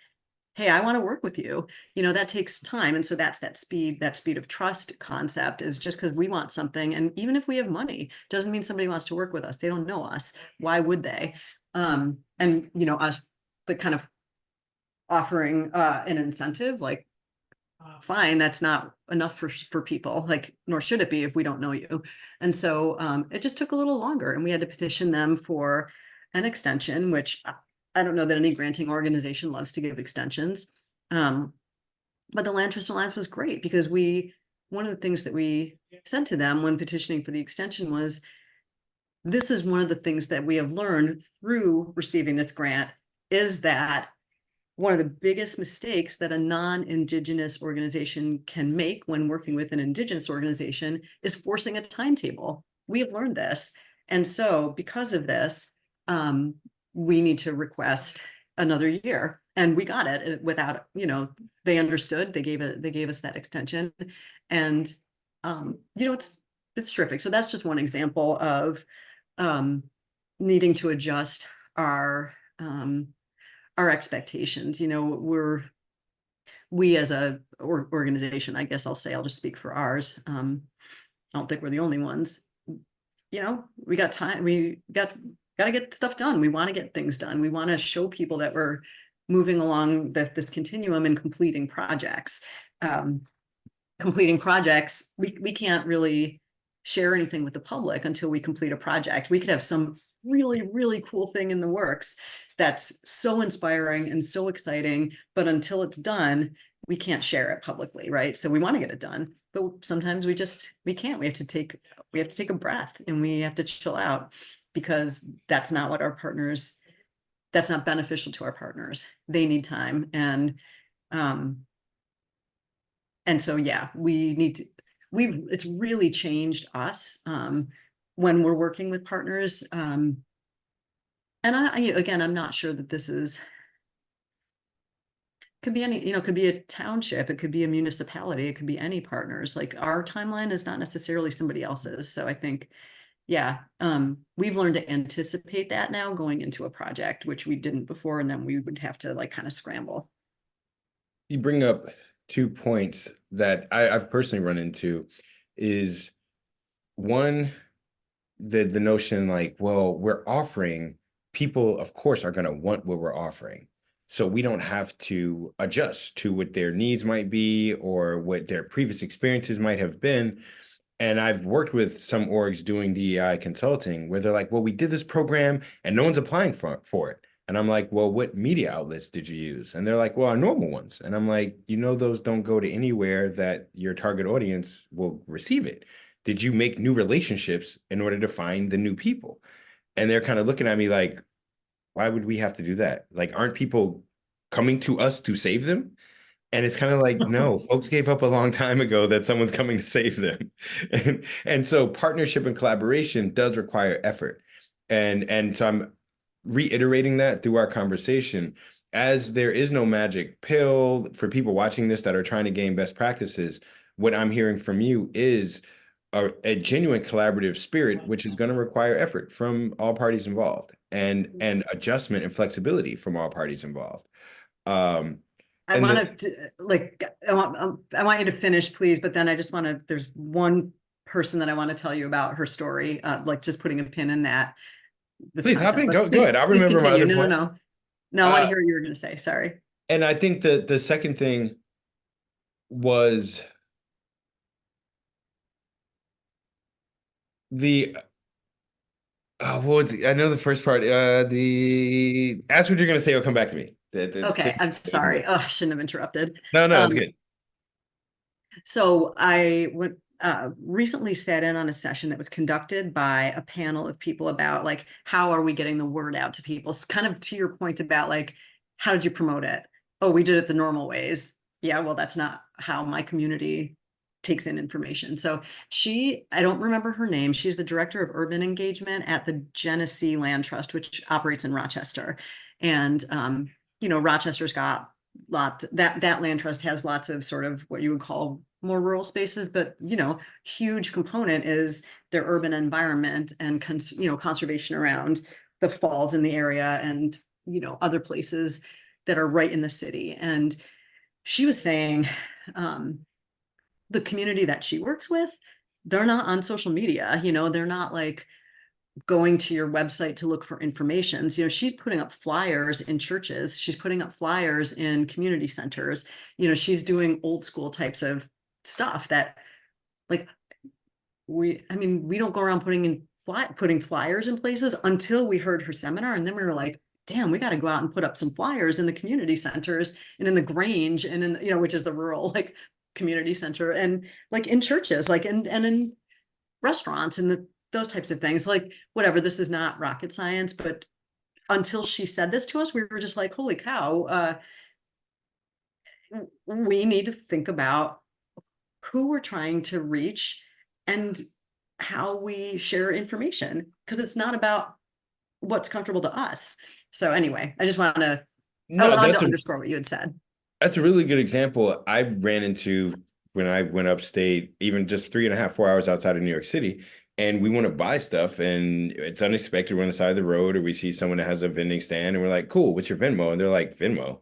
hey, I want to work with you. That takes time. And so that's that speed of trust concept, is just because we want something. And even if we have money, doesn't mean somebody wants to work with us. They don't know us. Why would they? And us, the kind of offering an incentive, like, fine, that's not enough for people, like, nor should it be if we don't know you. And so it just took a little longer, and we had to petition them for an extension, which I don't know that any granting organization loves to give extensions. But the Land Trust Alliance was great, because one of the things that we said to them when petitioning for the extension was, this is one of the things that we have learned through receiving this grant, is that one of the biggest mistakes that a non-Indigenous organization can make when working with an Indigenous organization is forcing a timetable. We have learned this. And so because of this, we need to request another year. And we got it without, they understood, they gave us that extension. And, it's terrific. So that's just one example of needing to adjust our expectations. We as a organization, I guess I'll just speak for ours. I don't think we're the only ones. We got time. We got got to get stuff done. We want to get things done. We want to show people that we're moving along this continuum and completing projects. We can't really share anything with the public until we complete a project. We could have some really, really cool thing in the works that's so inspiring and so exciting, but until it's done, we can't share it publicly, right? So we want to get it done, but sometimes we can't. We have to take a breath and we have to chill out, because that's not beneficial to our partners. They need time. And so, yeah, it's really changed us when we're working with partners. And again, I'm not sure that could be could be a township, it could be a municipality, it could be any partners. Like, our timeline is not necessarily somebody else's. So I think, yeah, we've learned to anticipate that now going into a project, which we didn't before. And then we would have to like kind of scramble. You bring up 2 points that I've personally run into. Is one, the notion like, well, we're offering, people of course are going to want what we're offering, so we don't have to adjust to what their needs might be or what their previous experiences might have been. And I've worked with some orgs doing DEI consulting where they're like, well, we did this program and no one's applying for it. And I'm like, well, what media outlets did you use? And they're like, well, our normal ones. And I'm like, those don't go to anywhere that your target audience will receive it. Did you make new relationships in order to find the new people? And they're kind of looking at me like, why would we have to do that? Like, aren't people coming to us to save them? And it's kind of like, no, folks gave up a long time ago that someone's coming to save them. And so partnership and collaboration does require effort. And so I'm reiterating that through our conversation, as there is no magic pill for people watching this that are trying to gain best practices. What I'm hearing from you is a genuine collaborative spirit, which is going to require effort from all parties involved, and adjustment and flexibility from all parties involved. I want you to finish, please, but then there's one person that I want to tell you about her story, like just putting a pin in that. Please hop in. Go ahead. I'll remember my other point. No, I want to hear what you were going to say. Sorry. And I think the second thing was I know the first part. Ask what you're going to say. It'll come back to me. Okay, I'm sorry. Oh, I shouldn't have interrupted. No, it's good. So I recently sat in on a session that was conducted by a panel of people about like, how are we getting the word out to people? It's kind of to your point about like, how did you promote it? Oh, we did it the normal ways. Yeah, well, that's not how my community takes in information. So I don't remember her name. She's the director of urban engagement at the Genesee Land Trust, which operates in Rochester. And, Rochester's got that land trust has lots of sort of what you would call more rural spaces, but huge component is their urban environment and conservation around the falls in the area and other places that are right in the city. And she was saying the community that she works with, they're not on social media, they're not like going to your website to look for information. She's putting up flyers in churches. She's putting up flyers in community centers. She's doing old school types of stuff that like we don't go around putting flyers in places until we heard her seminar. And then we were like, damn, we got to go out and put up some flyers in the community centers and in the Grange and in, which is the rural like community center, and like in churches, like, and in restaurants and those types of things. Like, whatever, this is not rocket science, but until she said this to us, we were just like, holy cow, we need to think about who we're trying to reach and how we share information, because it's not about what's comfortable to us. So anyway, I just want to underscore what you had said. That's a really good example I ran into when I went upstate, even just 3.5, 4 hours outside of New York City. And we want to buy stuff and it's unexpected. We're on the side of the road or we see someone that has a vending stand and we're like, cool, what's your Venmo? And they're like, Venmo.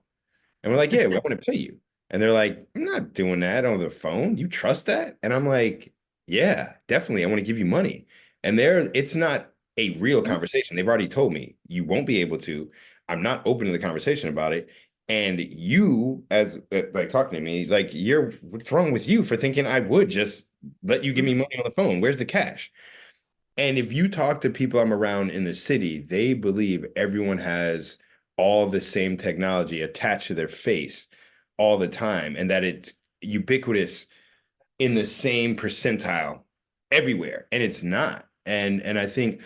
And we're like, yeah, we want to pay you. And they're like, I'm not doing that on the phone. You trust that? And I'm like, yeah, definitely. I want to give you money. And it's not a real conversation. They've already told me you won't be able to. I'm not open to the conversation about it. And you, as like talking to me, like what's wrong with you for thinking I would just let you give me money on the phone? Where's the cash? And if you talk to people I'm around in the city, they believe everyone has all the same technology attached to their face all the time, and that it's ubiquitous in the same percentile everywhere. And it's not. And I think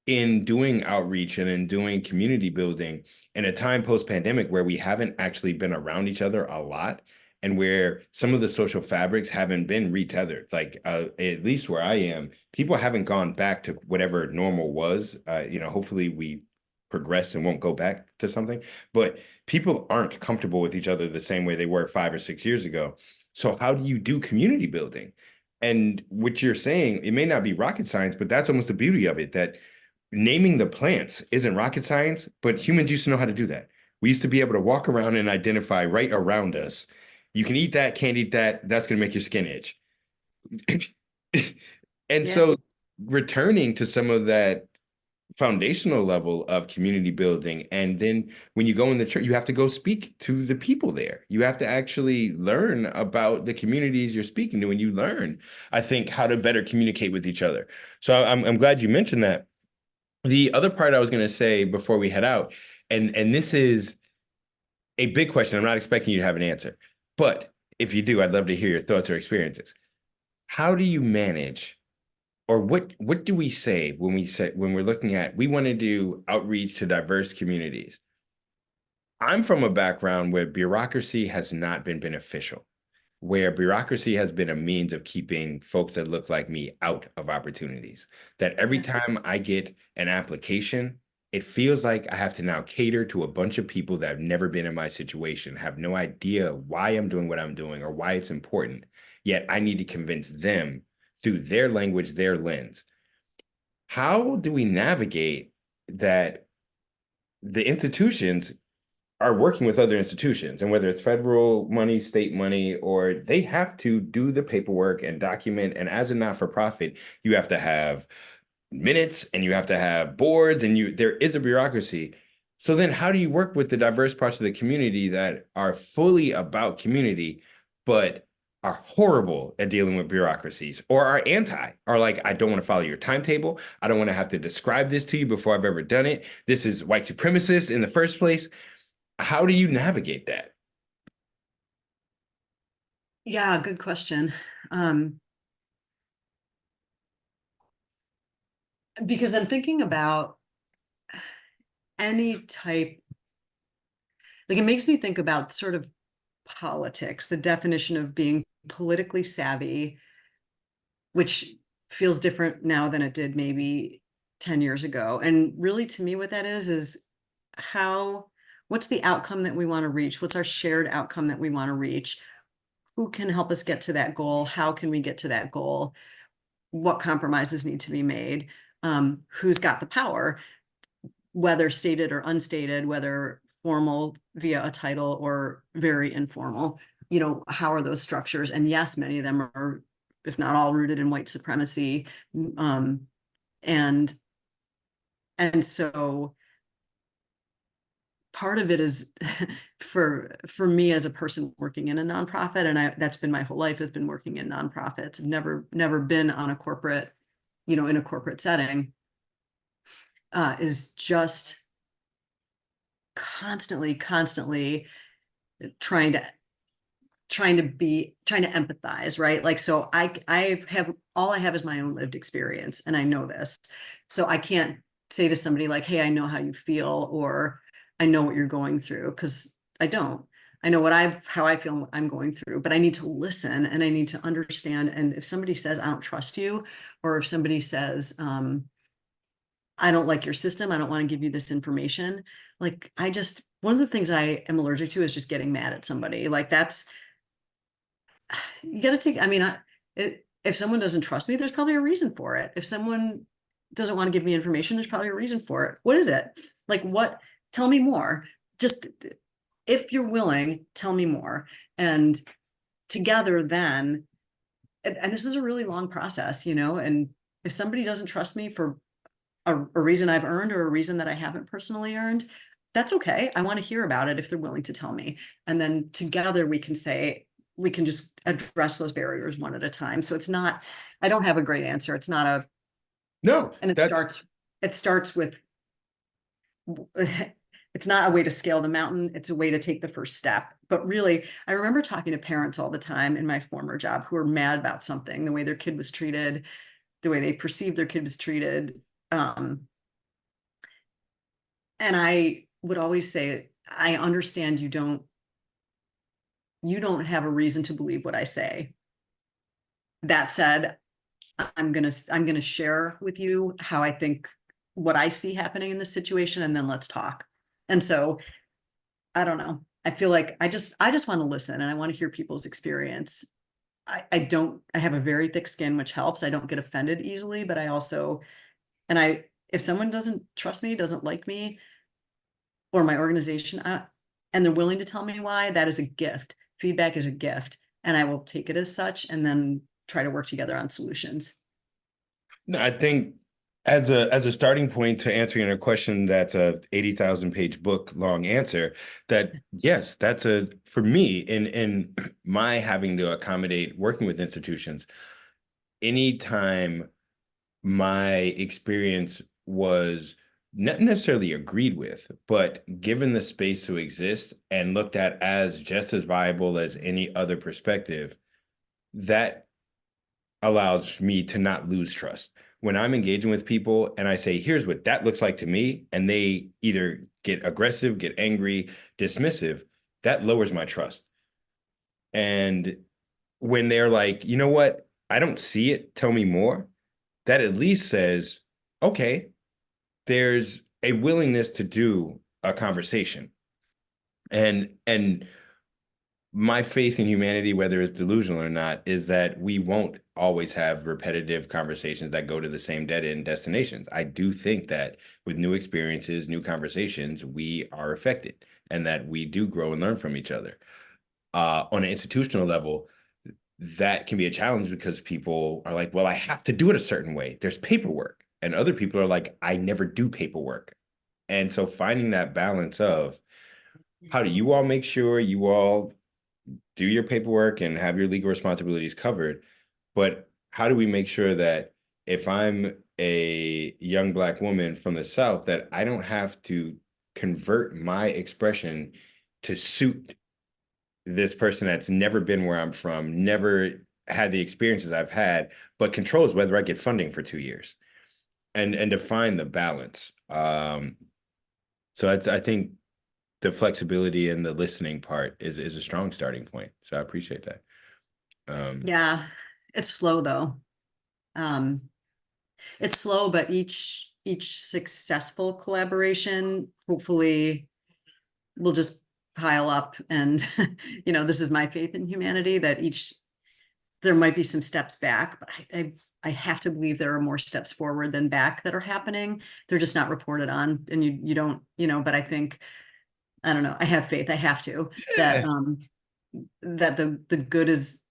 in doing outreach and in doing community building in a time post-pandemic where we haven't actually been around each other a lot, and where some of the social fabrics haven't been retethered, like at least where I am, people haven't gone back to whatever normal was. Hopefully we progress and won't go back to something, but people aren't comfortable with each other the same way they were 5 or 6 years ago. So how do you do community building? And what you're saying, it may not be rocket science, but that's almost the beauty of it, that naming the plants isn't rocket science, but humans used to know how to do that. We used to be able to walk around and identify right around us. You can eat that, can't eat that. That's going to make your skin itch. And Yeah. so returning to some of that foundational level of community building. And then when you go in the church, you have to go speak to the people there. You have to actually learn about the communities you're speaking to, and you learn, I think, how to better communicate with each other. So I'm glad you mentioned that. The other part I was going to say before we head out, and this is a big question. I'm not expecting you to have an answer, but if you do, I'd love to hear your thoughts or experiences. How do you manage, or what do we say when we're looking at, we want to do outreach to diverse communities? I'm from a background where bureaucracy has not been beneficial, where bureaucracy has been a means of keeping folks that look like me out of opportunities. That every time I get an application, it feels like I have to now cater to a bunch of people that have never been in my situation, have no idea why I'm doing what I'm doing or why it's important. Yet I need to convince them through their language, their lens. How do we navigate that the institutions are working with other institutions, and whether it's federal money, state money, or they have to do the paperwork and document. And as a not-for-profit, you have to have minutes and you have to have boards, and there is a bureaucracy. So then how do you work with the diverse parts of the community that are fully about community, but are horrible at dealing with bureaucracies, or are like, I don't want to follow your timetable. I don't want to have to describe this to you before I've ever done it. This is white supremacist in the first place. How do you navigate that? Yeah, good question. Because I'm thinking about any type, like it makes me think about sort of politics, the definition of being politically savvy, which feels different now than it did maybe 10 years ago. And really, to me, what that is what's the outcome that we want to reach? What's our shared outcome that we want to reach? Who can help us get to that goal? How can we get to that goal? What compromises need to be made? Who's got the power, whether stated or unstated, whether formal via a title or very informal? How are those structures? And yes, many of them are, if not all, rooted in white supremacy. And so part of it is for me as a person working in a nonprofit, and that's been my whole life, has been working in nonprofits. I've never been on a corporate, in a corporate setting, is just constantly trying to empathize, right? Like, so I have, all I have is my own lived experience, and I know this. So I can't say to somebody like, hey, I know how you feel, or I know what you're going through, because I don't. I know how I feel I'm going through, but I need to listen and I need to understand. And if somebody says, I don't trust you, or if somebody says, I don't like your system, I don't want to give you this information. Like, one of the things I am allergic to is just getting mad at somebody. Like, you got to take, if someone doesn't trust me, there's probably a reason for it. If someone doesn't want to give me information, there's probably a reason for it. What is it? Like, what? Tell me more. Just, if you're willing, tell me more. And together then, and this is a really long process, and if somebody doesn't trust me for a reason I've earned or a reason that I haven't personally earned, that's okay. I want to hear about it if they're willing to tell me. And then together we can just address those barriers one at a time. So it's not, I don't have a great answer. It's not a, No, and it starts with, it's not a way to scale the mountain. It's a way to take the first step. But really, I remember talking to parents all the time in my former job who were mad about something, the way their kid was treated, the way they perceived their kid was treated. And I would always say, I understand you don't have a reason to believe what I say. That said, I'm gonna share with you how I think, what I see happening in this situation, and then let's talk. And so I don't know. I feel like I just want to listen, and I want to hear people's experience. I have a very thick skin, which helps. I don't get offended easily, but I also, if someone doesn't trust me, doesn't like me or my organization, and they're willing to tell me why, that is a gift. Feedback is a gift, and I will take it as such, and then try to work together on solutions. No, I think as a starting point to answering a question that's a 80,000 page book long answer, that yes, that's for me in my having to accommodate working with institutions, anytime my experience was not necessarily agreed with, but given the space to exist and looked at as just as viable as any other perspective, that allows me to not lose trust. When I'm engaging with people and I say, here's what that looks like to me, and they either get aggressive, get angry, dismissive, that lowers my trust. And when they're like, you know what, I don't see it, tell me more, that at least says, okay, there's a willingness to do a conversation. And my faith in humanity, whether it's delusional or not, is that we won't always have repetitive conversations that go to the same dead-end destinations. I do think that with new experiences, new conversations, we are affected, and that we do grow and learn from each other. On an institutional level, that can be a challenge because people are like, well, I have to do it a certain way. There's paperwork. And other people are like, I never do paperwork. And so finding that balance of how do you all make sure you all do your paperwork and have your legal responsibilities covered, but how do we make sure that if I'm a young Black woman from the South, that I don't have to convert my expression to suit this person that's never been where I'm from, never had the experiences I've had, but controls whether I get funding for 2 years, and to find the balance. So I think the flexibility and the listening part is a strong starting point. So I appreciate that. Yeah, it's slow though. It's slow, but each successful collaboration hopefully will just pile up. And this is my faith in humanity, that there might be some steps back, but I have to believe there are more steps forward than back that are happening. They're just not reported on, and you don't, but I think, I don't know, I have faith, I have to, that that the good is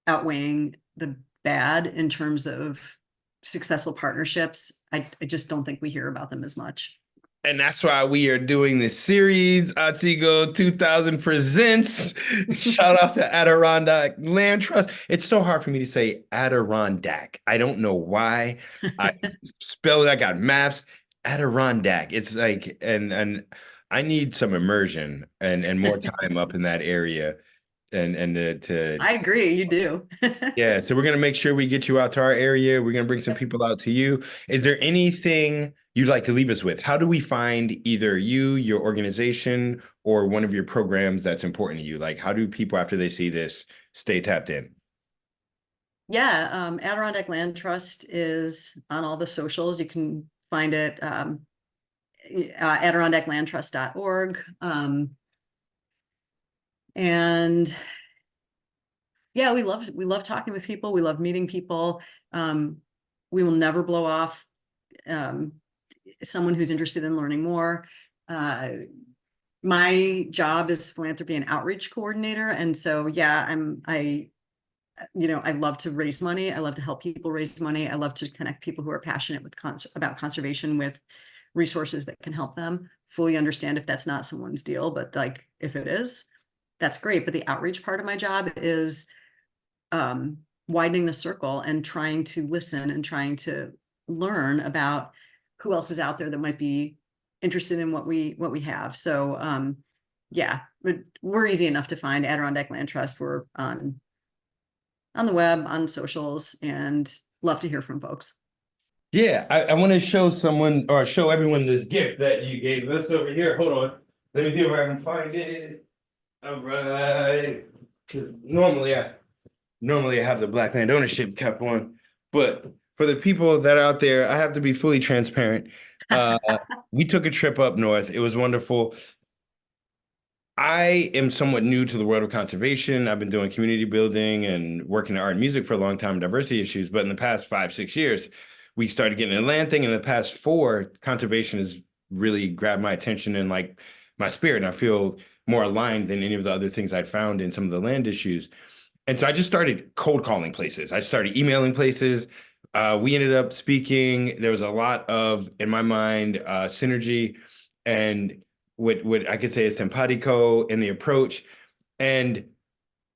outweighing the bad in terms of successful partnerships. I just don't think we hear about them as much. And that's why we are doing this series, Otsego 2000 Presents. Shout out to Adirondack Land Trust. It's so hard for me to say Adirondack. I don't know why. I spell it, I got maps. Adirondack. It's like, and I need some immersion and more time up in that area. And to I agree, you do. yeah, so we're gonna make sure we get you out to our area. We're gonna bring some people out to you. Is there anything you'd like to leave us with? How do we find either you, your organization, or one of your programs that's important to you? Like, how do people, after they see this, stay tapped in? Yeah, Adirondack Land Trust is on all the socials. You can find it adirondacklandtrust.org. And yeah, we love talking with people. We love meeting people. We will never blow off someone who's interested in learning more. My job is philanthropy and outreach coordinator. And so, yeah, I love to raise money. I love to help people raise money. I love to connect people who are passionate about conservation with resources that can help them. Fully understand if that's not someone's deal, but like if it is, that's great. But the outreach part of my job is widening the circle and trying to listen and trying to learn about who else is out there that might be interested in what we have. So yeah, but we're easy enough to find. Adirondack Land Trust. We're on the web, on socials, and love to hear from folks. Yeah, I want to show someone or show everyone this gift that you gave us over here. Hold on. Let me see if I can find it. All right. 'Cause normally I have the Black Land Ownership cap on, but for the people that are out there, I have to be fully transparent. We took a trip up north. It was wonderful. I am somewhat new to the world of conservation. I've been doing community building and working in art and music for a long time, diversity issues. But in the past 5, 6 years, we started getting a land thing. In the past 4, conservation has really grabbed my attention and like my spirit. And I feel more aligned than any of the other things I'd found in some of the land issues. And so I just started cold calling places. I started emailing places. We ended up speaking. There was a lot of, in my mind, synergy and what I could say is simpatico in the approach. And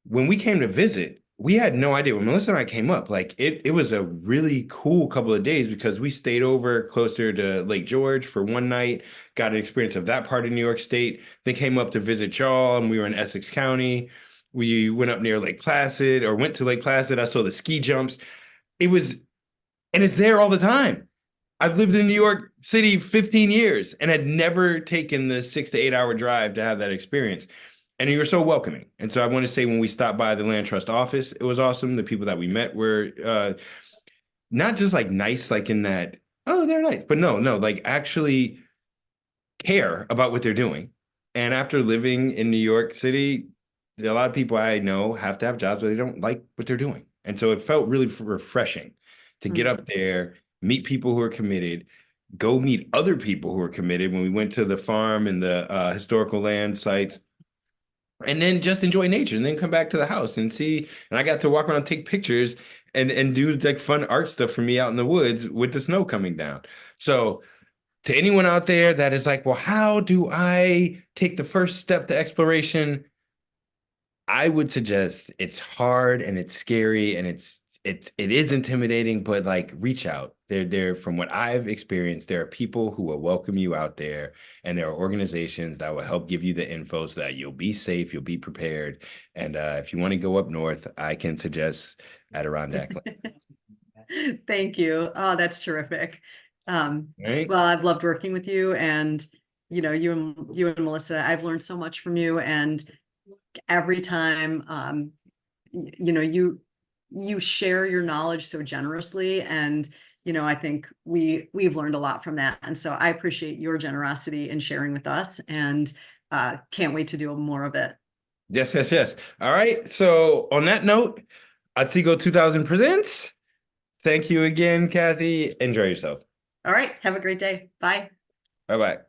when we came to visit, we had no idea. When Melissa and I came up, like it was a really cool couple of days because we stayed over closer to Lake George for one night, got an experience of that part of New York State. Then came up to visit y'all, and we were in Essex County. We went up near Lake Placid or went to Lake Placid. I saw the ski jumps. It was, and it's there all the time. I've lived in New York City 15 years and had never taken the 6 to 8 hour drive to have that experience. And you were so welcoming. And so I want to say when we stopped by the Land Trust office, it was awesome. The people that we met were not just like nice, like in that, oh, they're nice, but no, like actually care about what they're doing. And after living in New York City, a lot of people I know have to have jobs where they don't like what they're doing. And so it felt really refreshing to get up there, meet people who are committed, go meet other people who are committed when we went to the farm and the historical land sites, and then just enjoy nature and then come back to the house and see. And I got to walk around, take pictures and do like fun art stuff for me out in the woods with the snow coming down. So to anyone out there that is like, well, how do I take the first step to exploration? I would suggest it's hard and it's scary and it is intimidating, but like reach out. There from what I've experienced, there are people who will welcome you out there, and there are organizations that will help give you the info so that you'll be safe, you'll be prepared. And if you want to go up north, I can suggest Adirondack Land. Thank you. Oh, that's terrific. Right? Well, I've loved working with you, and you and Melissa, I've learned so much from you, and every time you share your knowledge so generously, and I think we've learned a lot from that, and so I appreciate your generosity in sharing with us, and can't wait to do more of it. Yes. All right. So on that note, Otsego 2000 presents. Thank you again, Kathy. Enjoy yourself. All right, have a great day. Bye. Bye-bye.